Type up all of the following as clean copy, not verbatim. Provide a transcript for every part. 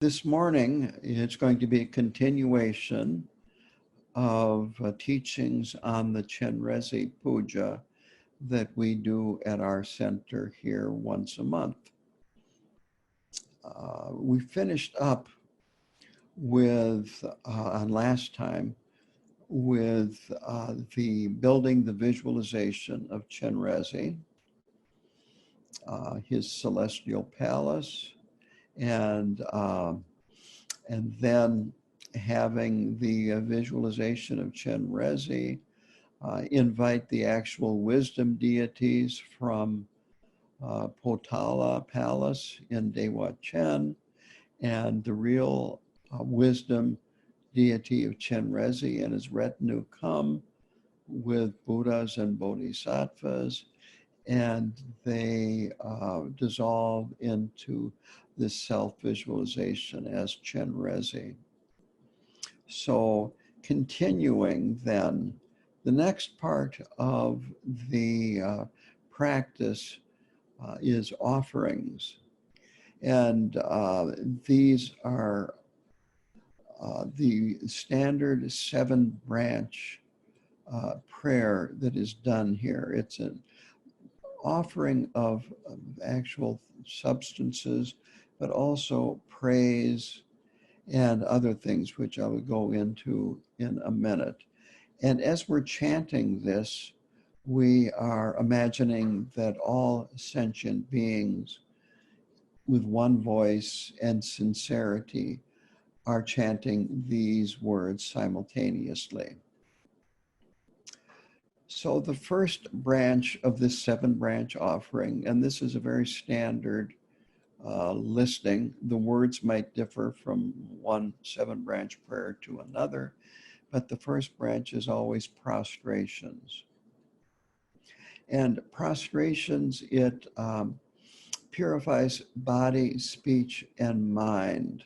This morning, it's going to be a continuation of teachings on the Chenrezik Puja that we do at our center here once a month. We finished up with, on last time, with the building the visualization of Chenrezik, his celestial palace, and then having the visualization of Chenrezik invite the actual wisdom deities from Potala Palace in Dewa Chen, and the real wisdom deity of Chenrezik and his retinue come with Buddhas and Bodhisattvas, and they dissolve into this self-visualization as Chenrezik. So continuing then, the next part of the practice is offerings. And these are the standard 7-branch prayer that is done here. It's an offering of actual substances, but also praise and other things, which I will go into in a minute. And as we're chanting this, we are imagining that all sentient beings with one voice and sincerity are chanting these words simultaneously. So the first branch of this 7-branch offering, and this is a very standard listing. The words might differ from one 7-branch prayer to another, but the first branch is always prostrations. And prostrations, it purifies body, speech, and mind.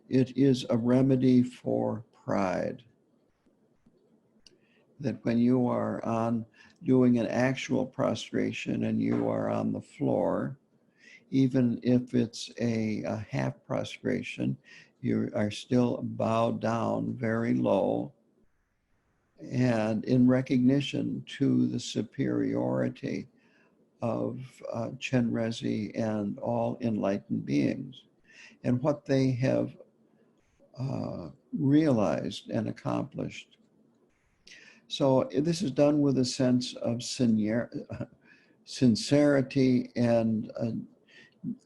It is a remedy for pride. That when you are doing an actual prostration and you are on the floor, even if it's a half prostration, you are still bowed down very low, and in recognition to the superiority of Chenrezik and all enlightened beings and what they have realized and accomplished. So this is done with a sense of sincerity and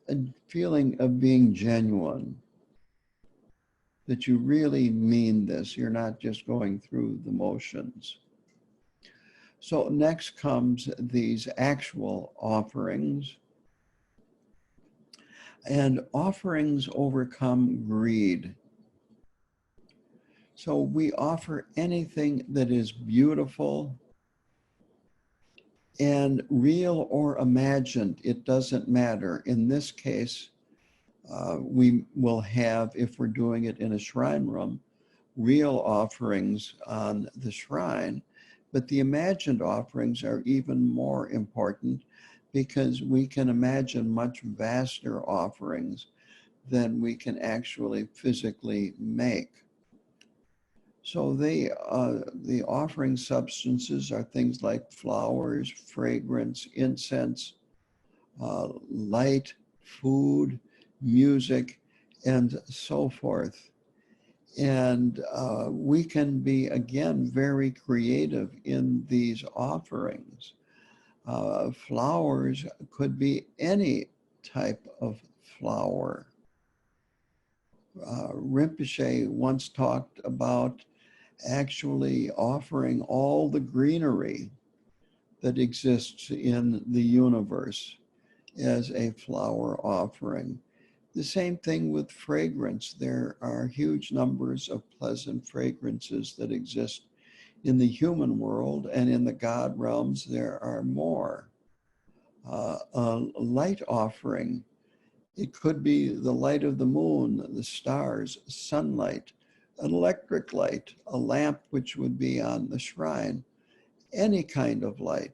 a feeling of being genuine, that you really mean this. You're not just going through the motions. So next comes these actual offerings. And offerings overcome greed. So we offer anything that is beautiful and real or imagined. It doesn't matter. In this case, we will have, if we're doing it in a shrine room, real offerings on the shrine. But the imagined offerings are even more important because we can imagine much vaster offerings than we can actually physically make. So the offering substances are things like flowers, fragrance, incense, light, food, music, and so forth. And we can be, again, very creative in these offerings. Flowers could be any type of flower. Rinpoche once talked about actually offering all the greenery that exists in the universe as a flower offering. The same thing with fragrance. There are huge numbers of pleasant fragrances that exist in the human world, and in the God realms there are more. A light offering, it could be the light of the moon, the stars, sunlight, an electric light, a lamp which would be on the shrine, any kind of light.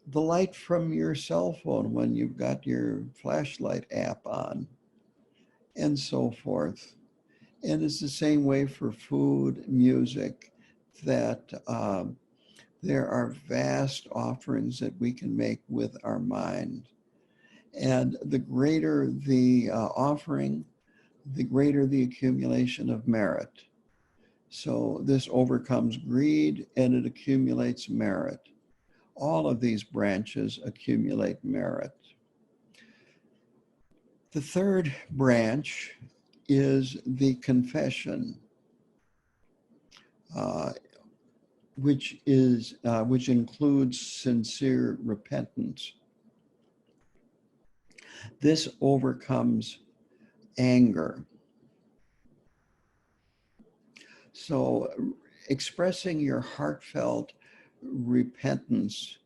The light from your cell phone when you've got your flashlight app on. and so forth. And it's the same way for food, music, that there are vast offerings that we can make with our mind. And the greater the offering, the greater the accumulation of merit. So this overcomes greed and it accumulates merit. All of these branches accumulate merit. The third branch is the confession, which includes sincere repentance. This overcomes anger. So expressing your heartfelt repentance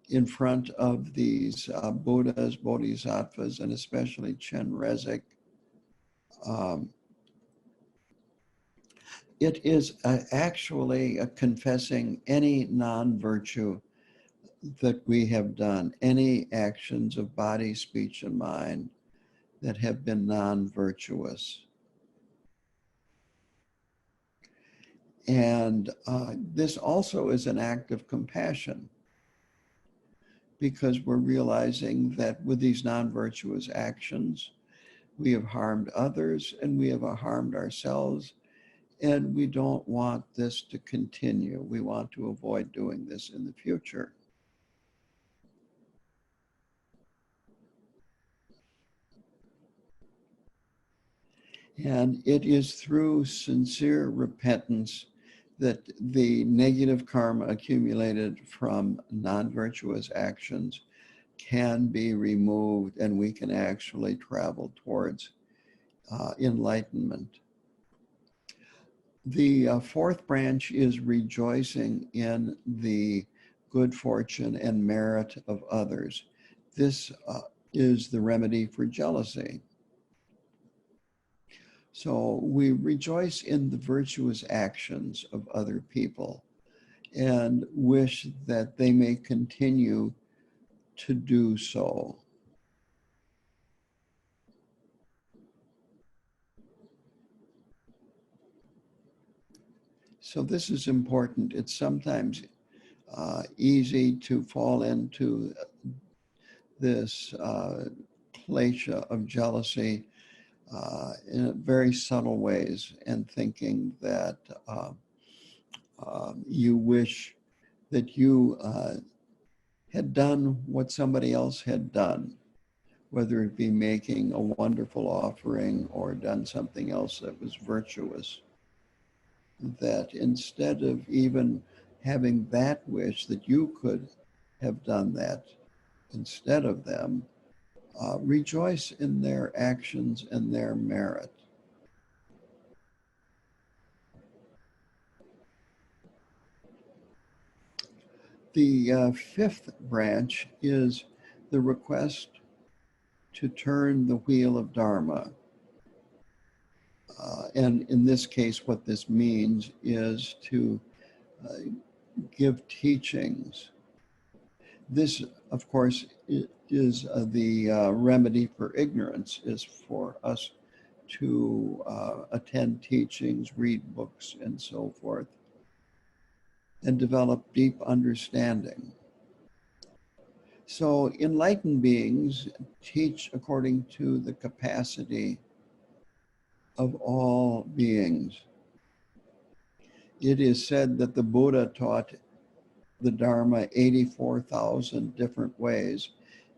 in front of these Buddhas, Bodhisattvas, and especially Chenrezik, it is actually confessing any non-virtue that we have done, any actions of body, speech, and mind that have been non-virtuous. And this also is an act of compassion, because we're realizing that with these non-virtuous actions, we have harmed others and we have harmed ourselves, and we don't want this to continue. We want to avoid doing this in the future. And it is through sincere repentance that the negative karma accumulated from non-virtuous actions can be removed, and we can actually travel towards enlightenment. The fourth branch is rejoicing in the good fortune and merit of others. This is the remedy for jealousy. So we rejoice in the virtuous actions of other people and wish that they may continue to do so. So this is important. It's sometimes easy to fall into this klesha of jealousy in very subtle ways, and thinking that you wish that you had done what somebody else had done, whether it be making a wonderful offering or done something else that was virtuous. That instead of even having that wish that you could have done that instead of them, rejoice in their actions and their merit. The fifth branch is the request to turn the wheel of Dharma. And in this case, what this means is to give teachings. This, of course, is the remedy for ignorance, is for us to attend teachings, read books, and so forth, and develop deep understanding. So enlightened beings teach according to the capacity of all beings. It is said that the Buddha taught the Dharma 84,000 different ways,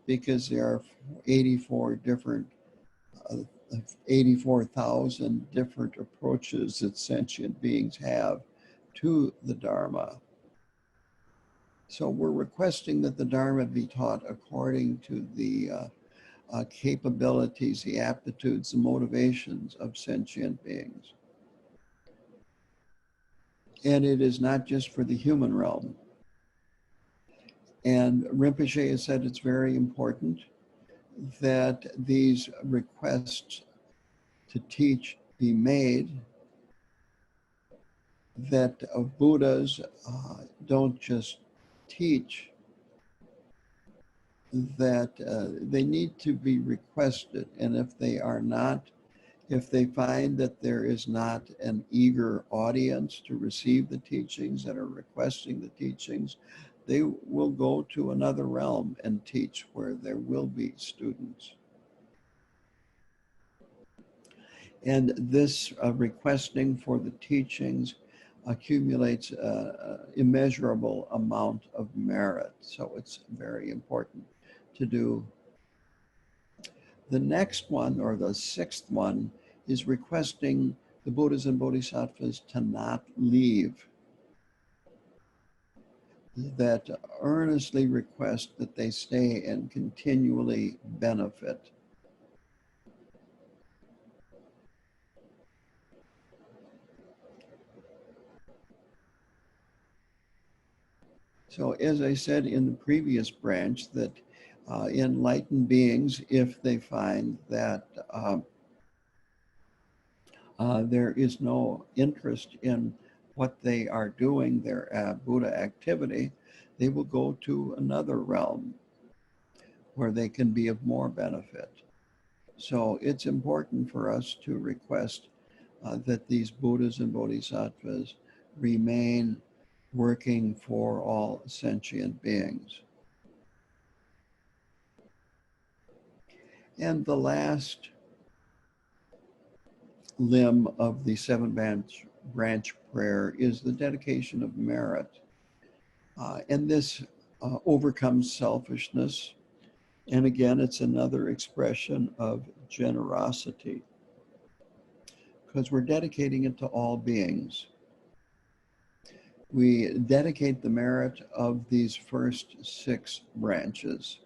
because there are 84,000 different approaches that sentient beings have to the Dharma. So we're requesting that the Dharma be taught according to the capabilities, the aptitudes, the motivations of sentient beings. And it is not just for the human realm. And Rinpoche has said it's very important that these requests to teach be made, that Buddhas don't just teach, that they need to be requested. And if they are not If they find that there is not an eager audience to receive the teachings that are requesting the teachings, they will go to another realm and teach where there will be students. And this requesting for the teachings accumulates an immeasurable amount of merit. So it's very important to do. The next one, or the sixth one, is requesting the Buddhas and Bodhisattvas to not leave. That earnestly request that they stay and continually benefit. So as I said in the previous branch, that enlightened beings, if they find that there is no interest in what they are doing, their Buddha activity, they will go to another realm where they can be of more benefit. So it's important for us to request that these Buddhas and Bodhisattvas remain working for all sentient beings. And the last limb of the seven branch prayer is the dedication of merit. And this overcomes selfishness. And again, it's another expression of generosity, because we're dedicating it to all beings. We dedicate the merit of these first six branches.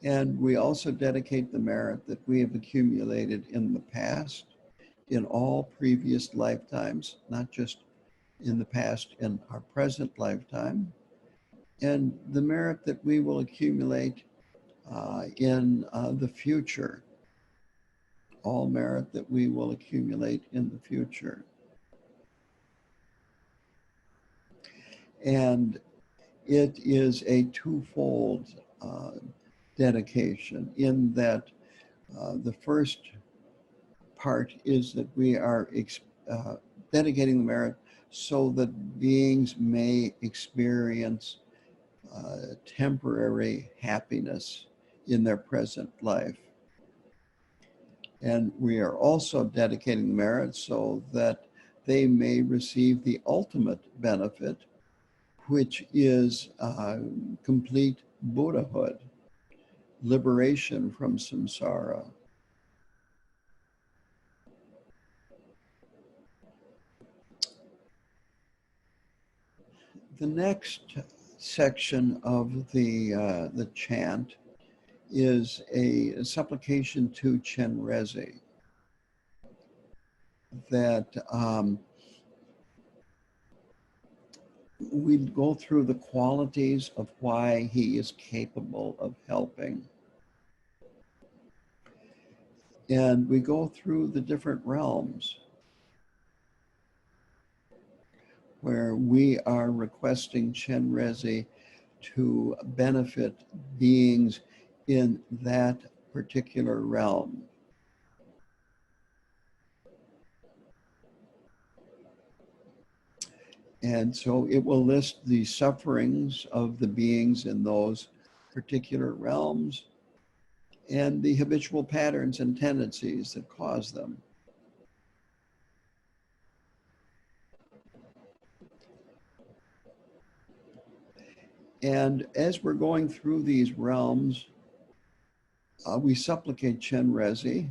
And we also dedicate the merit that we have accumulated in the past, in all previous lifetimes, not just in the past, in our present lifetime, and the merit that we will accumulate in the future, all merit that we will accumulate in the future. And it is a twofold dedication, in that the first part is that we are dedicating the merit so that beings may experience temporary happiness in their present life. And we are also dedicating merit so that they may receive the ultimate benefit, which is complete Buddhahood, liberation from samsara. The next section of the chant is a supplication to Chenrezik, that we go through the qualities of why he is capable of helping. And we go through the different realms where we are requesting Chenrezik to benefit beings in that particular realm. And so it will list the sufferings of the beings in those particular realms and the habitual patterns and tendencies that cause them. And as we're going through these realms, we supplicate Chenrezik.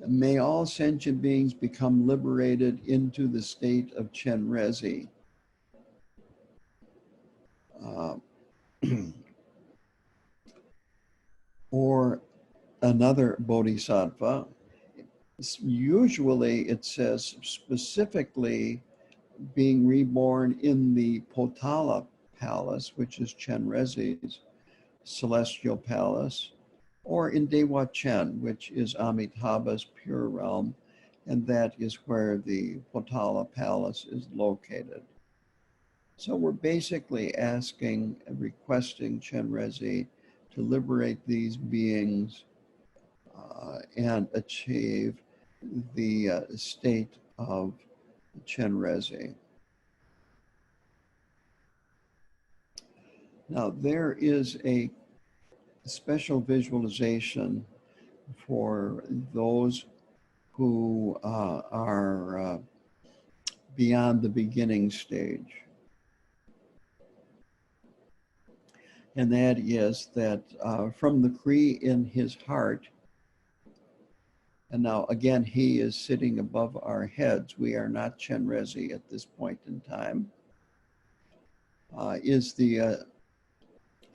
May all sentient beings become liberated into the state of Chenrezik. Or another bodhisattva. Usually it says specifically being reborn in the Potala palace, which is Chenrezik's celestial palace, or in Dewa Chen, which is Amitabha's pure realm, and that is where the Potala palace is located. So we're basically asking and requesting Chenrezi to liberate these beings and achieve the state of Chenrezi. Now, there is a special visualization for those who are beyond the beginning stage. And that is that from the Kri in his heart, and now again, he is sitting above our heads. We are not Chenrezi at this point in time. Is the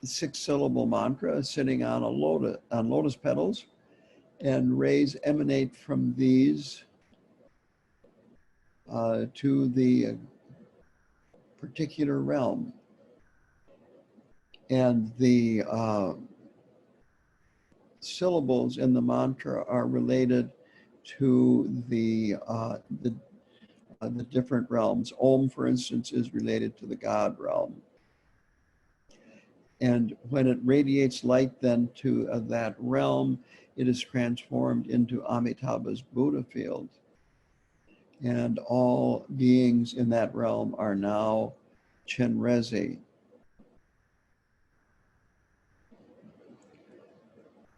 6-syllable mantra sitting on lotus petals, and rays emanate from these to the particular realm. And the syllables in the mantra are related to the different realms. Om, for instance, is related to the God realm. And when it radiates light then to that realm, it is transformed into Amitabha's Buddha field. And all beings in that realm are now Chenrezi.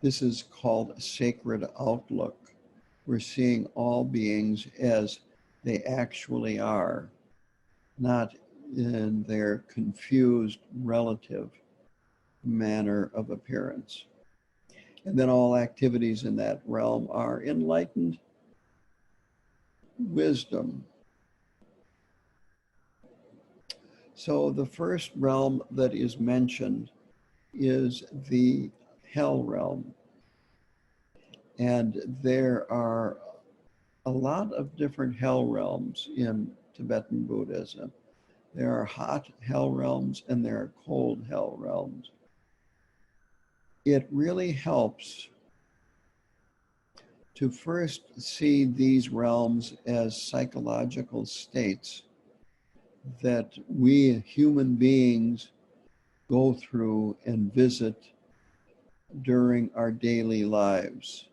This is called sacred outlook. We're seeing all beings as they actually are, not in their confused relative manner of appearance. And then all activities in that realm are enlightened wisdom. So the first realm that is mentioned is the hell realm. And there are a lot of different hell realms in Tibetan Buddhism. There are hot hell realms and there are cold hell realms. It really helps to first see these realms as psychological states that we human beings go through and visit during our daily lives.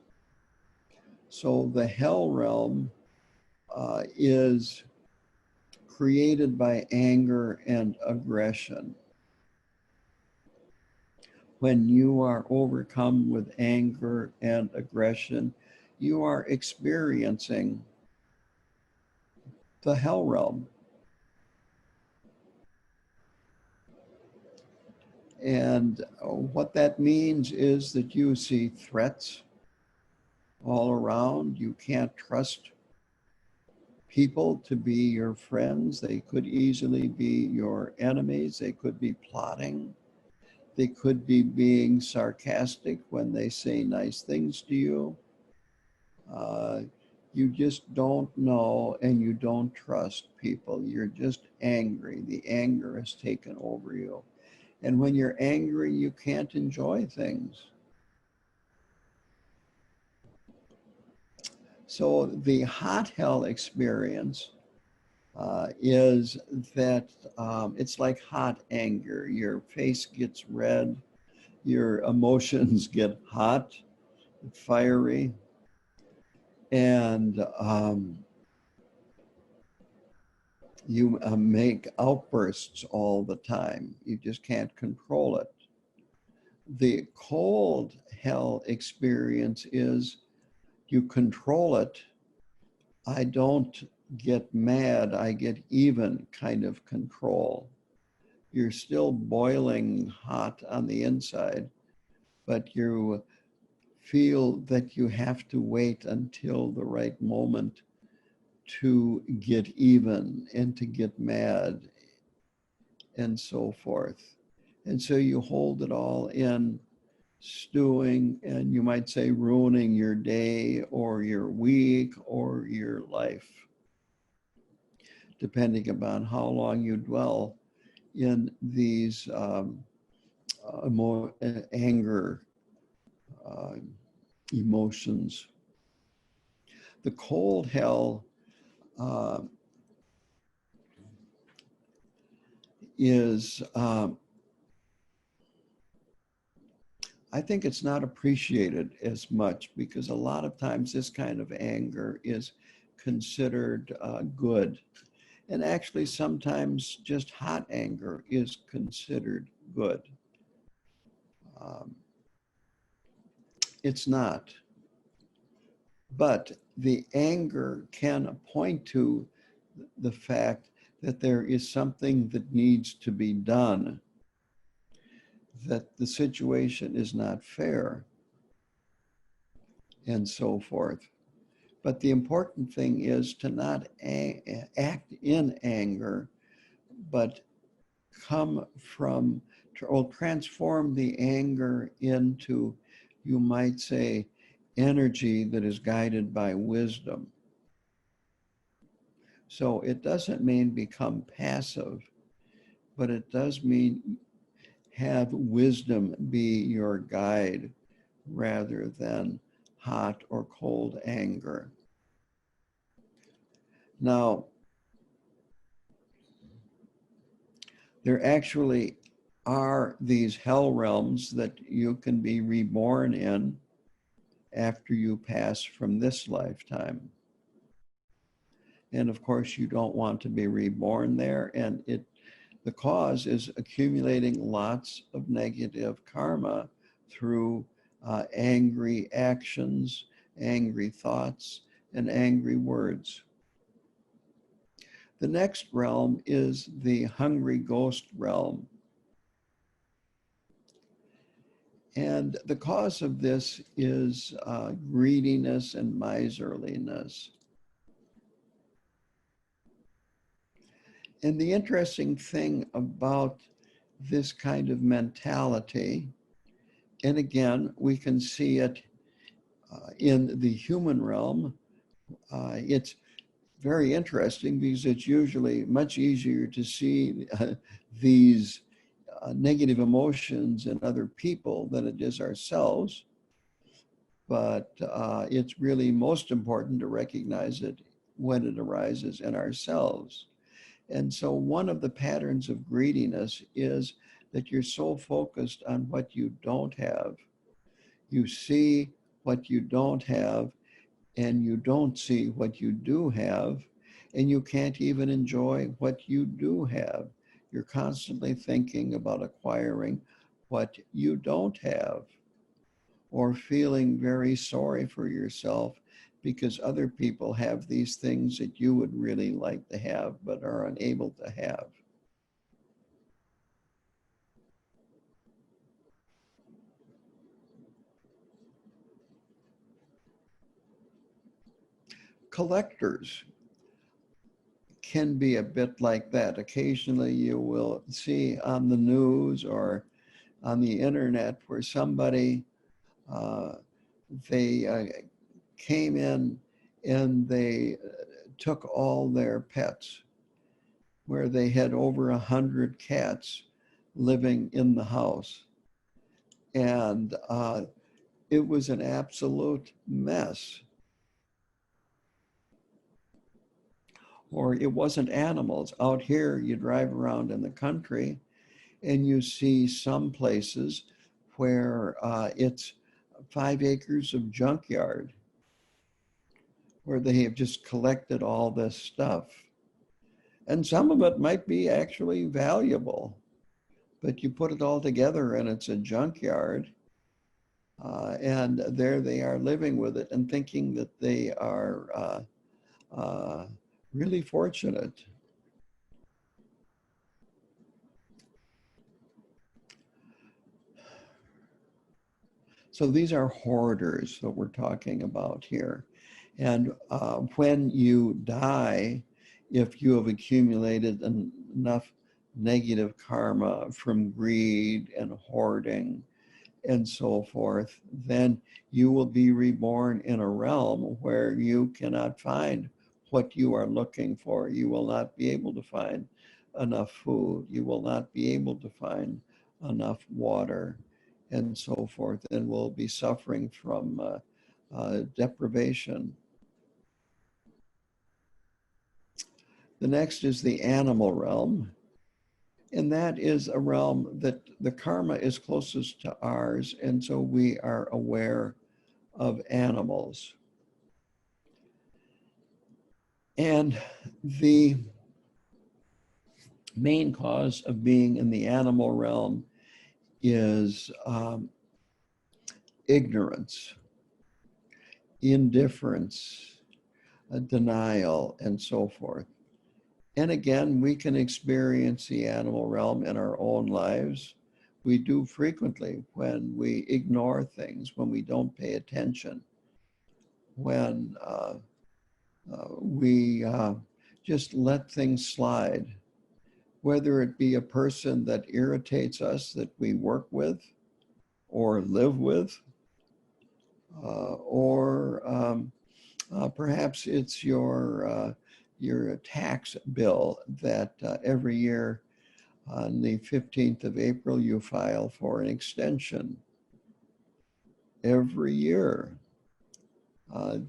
So the hell realm is created by anger and aggression. When you are overcome with anger and aggression, you are experiencing the hell realm. And what that means is that you see threats all around. You can't trust people to be your friends. They could easily be your enemies. They could be plotting. They could be being sarcastic when they say nice things to you. You just don't know and you don't trust people. You're just angry. The anger has taken over you. And when you're angry, you can't enjoy things. So the hot hell experience is that it's like hot anger. Your face gets red, your emotions get hot, fiery, and you make outbursts all the time. You just can't control it. The cold hell experience is you control it. I don't get mad, I get even kind of control. You're still boiling hot on the inside, but you feel that you have to wait until the right moment to get even and to get mad and so forth. And so you hold it all in, stewing, and you might say ruining your day or your week or your life, depending upon how long you dwell in these anger emotions. The cold hell is, I think it's not appreciated as much, because a lot of times this kind of anger is considered good. And actually sometimes just hot anger is considered good. It's not. But the anger can point to the fact that there is something that needs to be done, that the situation is not fair, and so forth. But the important thing is to not act in anger, but come from, or transform the anger into, you might say, energy that is guided by wisdom. So it doesn't mean become passive, but it does mean have wisdom be your guide rather than hot or cold anger. Now, there actually are these hell realms that you can be reborn in after you pass from this lifetime. And of course, you don't want to be reborn there. And the cause is accumulating lots of negative karma through angry actions, angry thoughts, and angry words. The next realm is the hungry ghost realm. And the cause of this is greediness and miserliness. And the interesting thing about this kind of mentality, and again, we can see it in the human realm. It's very interesting because it's usually much easier to see these negative emotions in other people than it is ourselves. But it's really most important to recognize it when it arises in ourselves. And so one of the patterns of greediness is that you're so focused on what you don't have. You see what you don't have, and you don't see what you do have, and you can't even enjoy what you do have. You're constantly thinking about acquiring what you don't have, or feeling very sorry for yourself because other people have these things that you would really like to have but are unable to have. Collectors can be a bit like that. Occasionally you will see on the news or on the internet where somebody, they came in and they took all their pets, where they had over 100 cats living in the house. And it was an absolute mess. Or it wasn't animals. Out here, you drive around in the country and you see some places where it's 5 acres of junkyard, where they have just collected all this stuff. And some of it might be actually valuable, but you put it all together and it's a junkyard. And there they are living with it and thinking that they are really fortunate. So these are hoarders that we're talking about here. And when you die, if you have accumulated enough negative karma from greed and hoarding and so forth, then you will be reborn in a realm where you cannot find what you are looking for. You will not be able to find enough food. You will not be able to find enough water and so forth, and will be suffering from deprivation. The next is the animal realm. And that is a realm that the karma is closest to ours, and so we are aware of animals. And the main cause of being in the animal realm is ignorance, indifference, denial, and so forth. And again, we can experience the animal realm in our own lives. We do frequently when we ignore things, when we don't pay attention, when we just let things slide, whether it be a person that irritates us that we work with or live with, or perhaps it's your tax bill that every year on the 15th of April you file for an extension. Every year.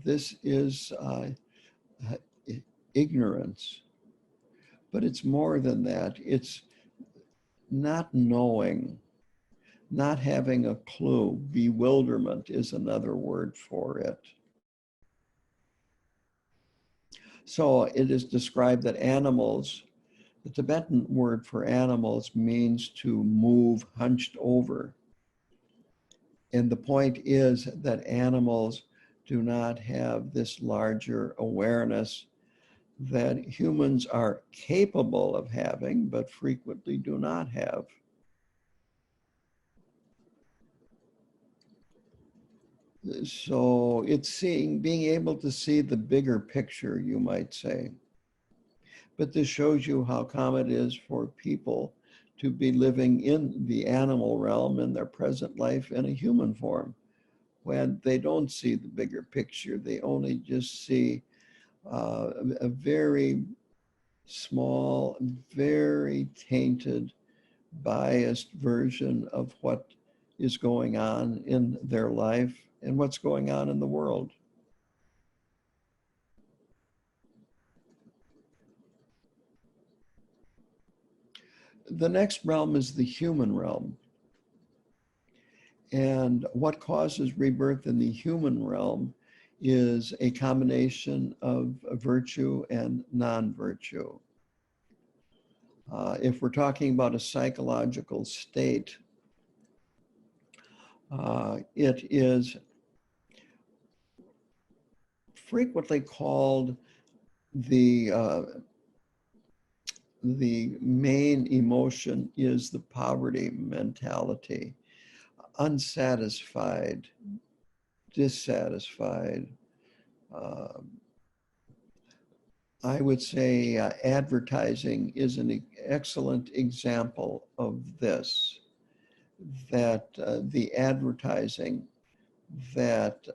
This is ignorance. But it's more than that. It's not knowing, not having a clue. Bewilderment is another word for it. So it is described that animals, the Tibetan word for animals means to move hunched over. And the point is that animals do not have this larger awareness that humans are capable of having, but frequently do not have. So it's being able to see the bigger picture, you might say. But this shows you how common it is for people to be living in the animal realm in their present life in a human form, when they don't see the bigger picture. They only just see a very small, very tainted, biased version of what is going on in their life and what's going on in the world. The next realm is the human realm. And what causes rebirth in the human realm is a combination of virtue and non-virtue. If we're talking about a psychological state, it is frequently called the main emotion is the poverty mentality, unsatisfied, dissatisfied. I would say advertising is an excellent example of this, that the advertising that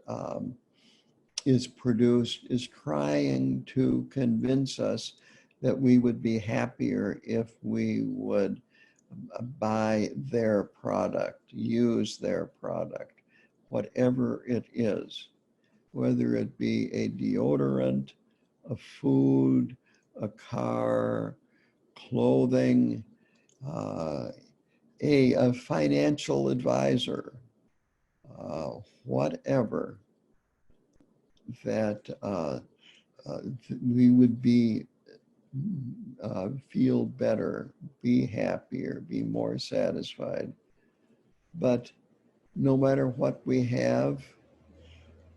is produced is trying to convince us that we would be happier if we would buy their product, use their product, whatever it is, whether it be a deodorant, a food, a car, clothing, a financial advisor, whatever, that we would be feel better, be happier, be more satisfied. But no matter what we have,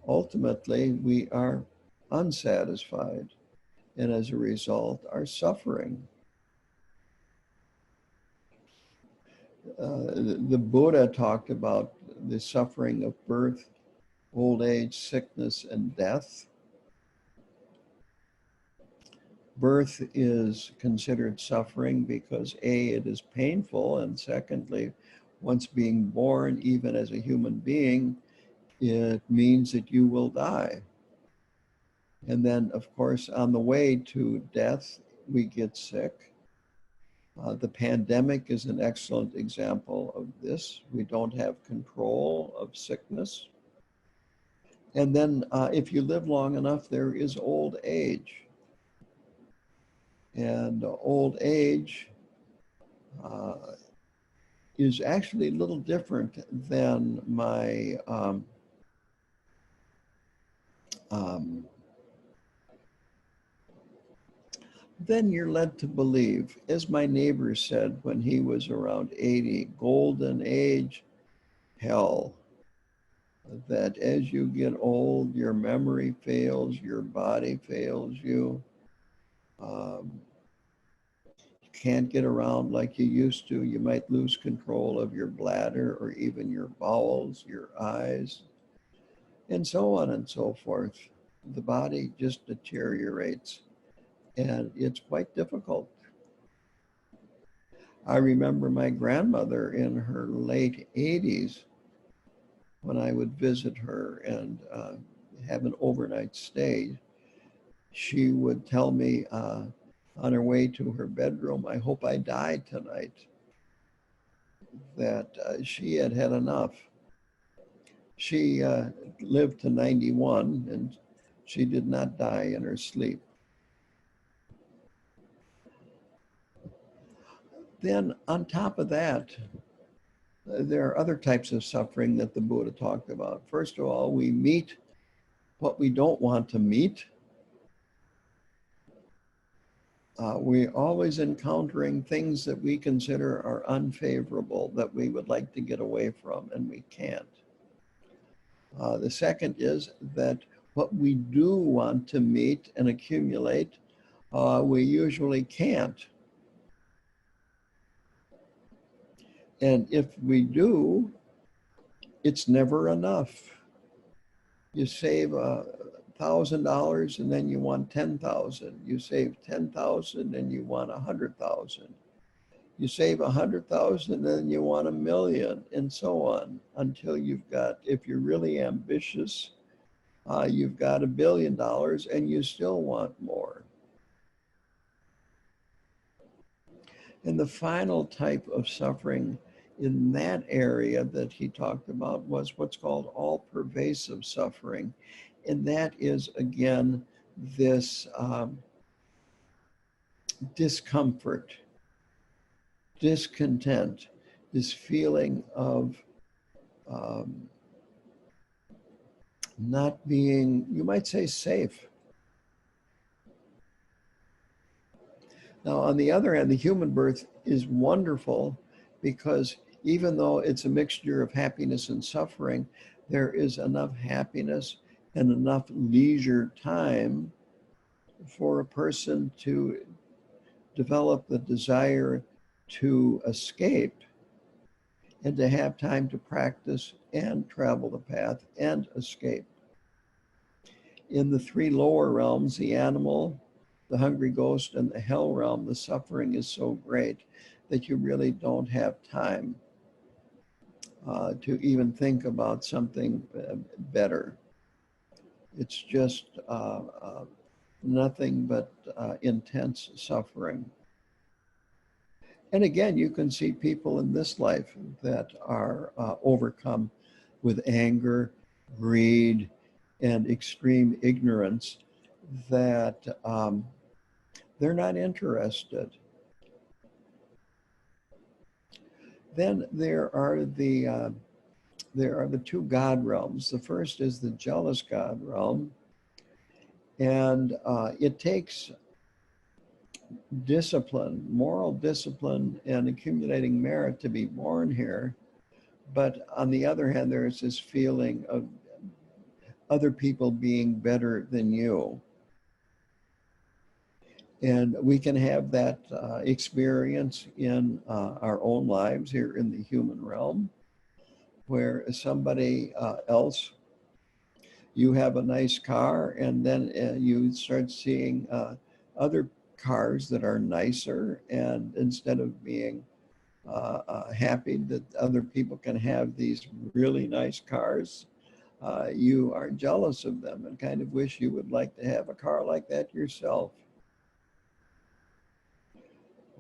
ultimately we are unsatisfied, and as a result are suffering. The Buddha talked about the suffering of birth, old age, sickness, and death. Birth is considered suffering because A, it is painful, and secondly, once being born, even as a human being, it means that you will die. And then, of course, on the way to death, we get sick. The pandemic is an excellent example of this. We don't have control of sickness. And then if you live long enough, there is old age. And old age uh, is actually a little different than my um, then you're led to believe, as my neighbor said when he was around 80, golden age, hell, that as you get old, your memory fails, your body fails you. Um, you can't get around like you used to. You might lose control of your bladder or even your bowels, your eyes, and so on and so forth. The body just deteriorates, and it's quite difficult. I remember my grandmother in her late 80s when I would visit her and have an overnight stay. She would tell me on her way to her bedroom, I hope I die tonight, that she had had enough. She lived to 91 and she did not die in her sleep. Then on top of that, there are other types of suffering that the Buddha talked about. First of all, we meet what we don't want to meet. We're always encountering things that we consider are unfavorable, that we would like to get away from, and we can't. The second is that what we do want to meet and accumulate, we usually can't. And if we do, it's never enough. You save $1,000 and then you want 10,000. You save 10,000 and you want 100,000. You save 100,000 and then you want 1,000,000, and so on, until you've got, if you're really ambitious, you've got $1 billion and you still want more. And the final type of suffering in that area that he talked about was what's called all-pervasive suffering. And that is, again, this discomfort, discontent, this feeling of not being, you might say, safe. Now, on the other hand, the human birth is wonderful because even though it's a mixture of happiness and suffering, there is enough happiness and enough leisure time for a person to develop the desire to escape and to have time to practice and travel the path and escape. In the three lower realms, the animal, the hungry ghost, and the hell realm, the suffering is so great that you really don't have time to even think about something better. It's just nothing but intense suffering. And again, you can see people in this life that are overcome with anger, greed, and extreme ignorance, that they're not interested. Then there are the two God realms. The first is the jealous God realm, and it takes discipline, moral discipline, and accumulating merit to be born here. But on the other hand, there is this feeling of other people being better than you. And we can have that experience in our own lives here in the human realm, where somebody else, you have a nice car, and then you start seeing other cars that are nicer, and instead of being happy that other people can have these really nice cars, you are jealous of them and kind of wish you would like to have a car like that yourself,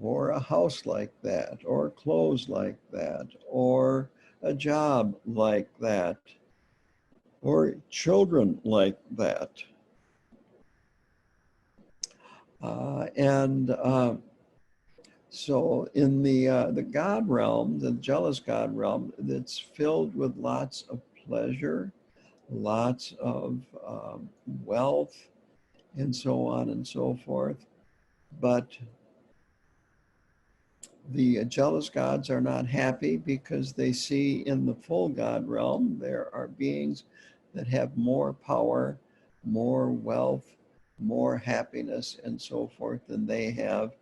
or a house like that, or clothes like that, or a job like that, or children like that. So in the God realm, the jealous God realm, it's filled with lots of pleasure, lots of wealth, and so on and so forth. But the jealous gods are not happy because they see in the full God realm there are beings that have more power, more wealth, more happiness, and so forth than they have.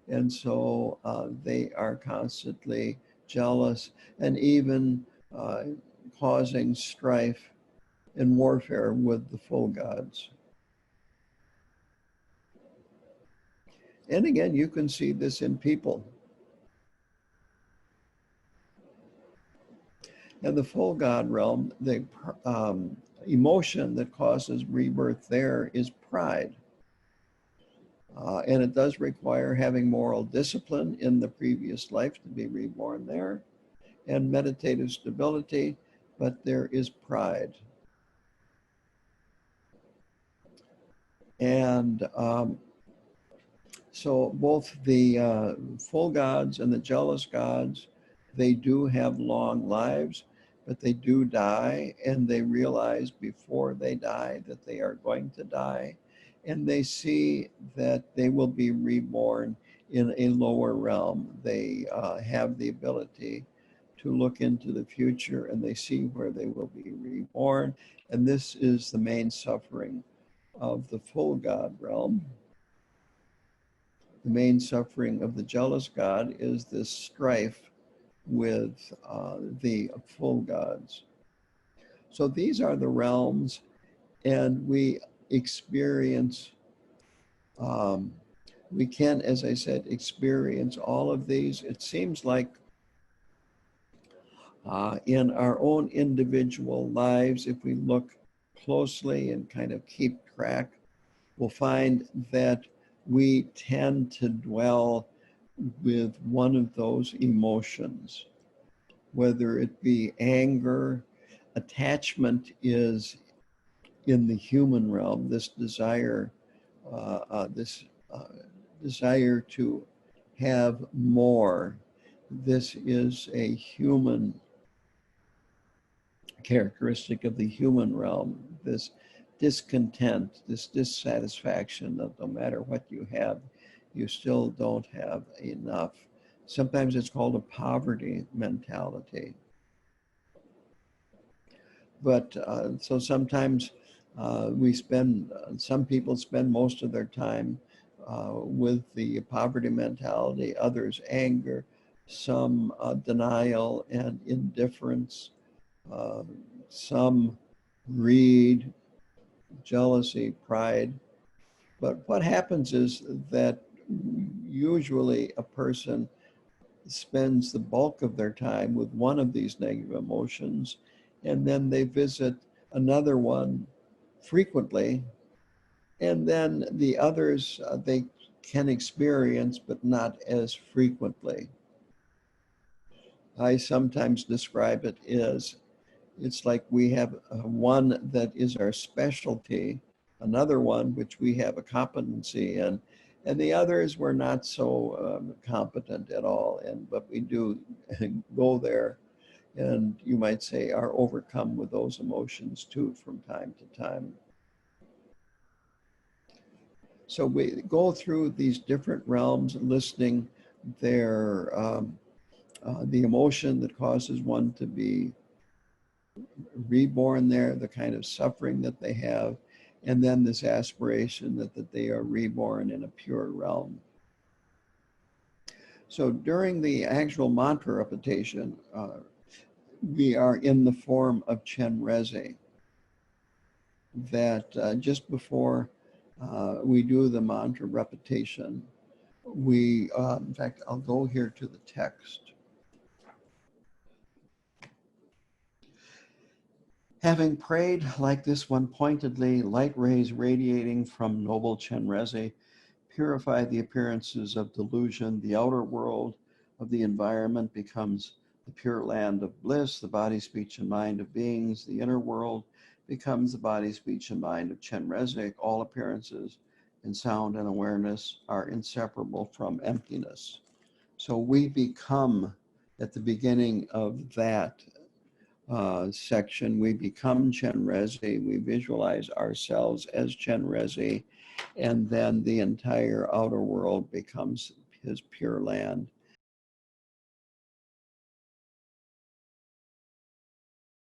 And so they are constantly jealous and even causing strife and warfare with the full gods. And again, you can see this in people. In the full God realm, the emotion that causes rebirth there is pride. And it does require having moral discipline in the previous life to be reborn there, and meditative stability, but there is pride. And so both the full gods and the jealous gods, they do have long lives, but they do die, and they realize before they die that they are going to die, and they see that they will be reborn in a lower realm. They have the ability to look into the future, and they see where they will be reborn, and this is the main suffering of the full God realm. The main suffering of the jealous God is this strife with the full gods. So these are the realms, and we experience, we can, as I said, experience all of these. It seems like in our own individual lives, if we look closely and kind of keep track, we'll find that we tend to dwell with one of those emotions, whether it be anger. Attachment is in the human realm, this desire, this desire to have more. This is a human characteristic of the human realm, this discontent, this dissatisfaction that no matter what you have, you still don't have enough. Sometimes it's called a poverty mentality. But so sometimes some people spend most of their time with the poverty mentality, others anger, some denial and indifference, some greed, jealousy, pride. But what happens is that usually a person spends the bulk of their time with one of these negative emotions, and then they visit another one frequently, and then the others they can experience, but not as frequently. I sometimes describe it as it's like we have one that is our specialty, another one which we have a competency in, and the others we're not so competent at all in, but we do go there, and you might say are overcome with those emotions too from time to time. So we go through these different realms, listing their the emotion that causes one to be reborn there, the kind of suffering that they have, and then this aspiration that they are reborn in a pure realm. So during the actual mantra repetition, we are in the form of Chenrezik, that just before we do the mantra repetition, we, in fact, I'll go here to the text. Having prayed like this one pointedly, light rays radiating from noble Chenrezik purify the appearances of delusion. The outer world of the environment becomes the pure land of bliss, the body, speech, and mind of beings. The inner world becomes the body, speech, and mind of Chenrezik. All appearances in sound and awareness are inseparable from emptiness. So we become, at the beginning of that section, we become Chenrezik, we visualize ourselves as Chenrezik, and then the entire outer world becomes his pure land.